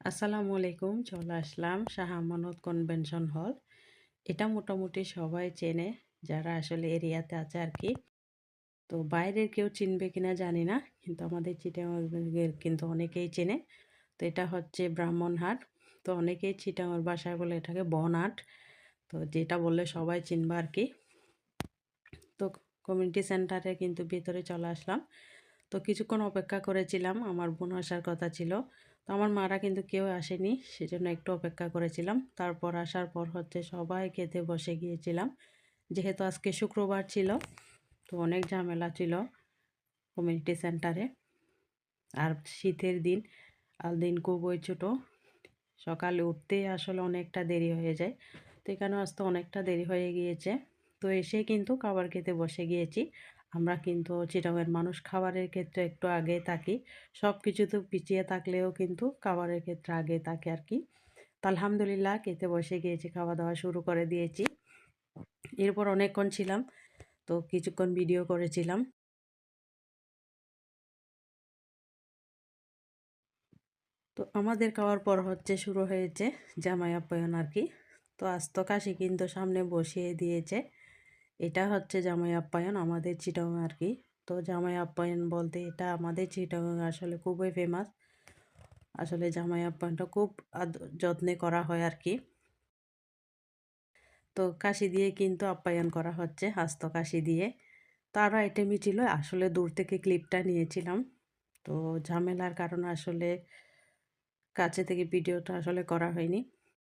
আসসালামু আলাইকুম। চলে আসলাম শাহ আমানত কনভেনশন হল। এটা মোটামুটি সবাই চেনে যারা আসলে এরিয়াতে আছে আর কি। তো বাইরের কেউ চিনবে কিনা জানি না, কিন্তু আমাদের চিটাগাংয়ের কিন্তু অনেকেই চেনে। তো এটা হচ্ছে ব্রাহ্মণহাট। তো অনেকেই চিটাগাংয়ের ভাষায় বলে এটাকে বনহাট। তো যেটা বললে সবাই চিনবে আর কি। তো কমিউনিটি সেন্টারে কিন্তু ভিতরে চলে আসলাম। তো কিছুক্ষণ অপেক্ষা করেছিলাম, আমার বোন আসার কথা ছিল। তো আমার মারা কিন্তু কেউ আসেনি, সেজন্য একটু অপেক্ষা করেছিলাম। তারপর আসার পর হচ্ছে সবাই খেতে বসে গিয়েছিলাম। যেহেতু আজকে শুক্রবার ছিল, তো অনেক ঝামেলা ছিল কমিউনিটি সেন্টারে। আর শীতের দিন, আর দিন খুবই ছোট, সকালে উঠতে আসলে অনেকটা দেরি হয়ে যায়। তো এখানে আসতে অনেকটা দেরি হয়ে গিয়েছে। তো এসে কিন্তু খাবার খেতে বসে গিয়েছি। আমরা কিন্তু চিটাগংয়ের মানুষ খাবারের ক্ষেত্রে একটু আগে থাকি। সব কিছুতে পিছিয়ে থাকলেও কিন্তু খাবারের ক্ষেত্রে আগে থাকে আর কি। তো আলহামদুলিল্লাহ খেতে বসে গিয়েছি, খাওয়া দাওয়া শুরু করে দিয়েছি। এরপর অনেকক্ষণ ছিলাম, তো কিছুক্ষণ ভিডিও করেছিলাম। তো আমাদের খাওয়ার পর হচ্ছে শুরু হয়েছে জামাই আপ্যায়ন আর কি। তো আস্ত কাশি কিন্তু সামনে বসিয়ে দিয়েছে। এটা হচ্ছে জামাই আপ্যায়ন আমাদের চিটাগাং আর কি। তো জামাই আপ্যায়ন বলতে এটা আমাদের চিটাগাং আসলে খুবই ফেমাস। আসলে জামাই আপ্যায়নটা খুব যত্নে করা হয় আর কি। তো কাশি দিয়ে কিন্তু আপ্যায়ন করা হচ্ছে, আস্ত কাশি দিয়ে। তার আইটেমই ছিল, আসলে দূর থেকে ক্লিপটা নিয়েছিলাম। তো ঝামেলার কারণে আসলে কাছে থেকে ভিডিওটা আসলে করা হয়নি।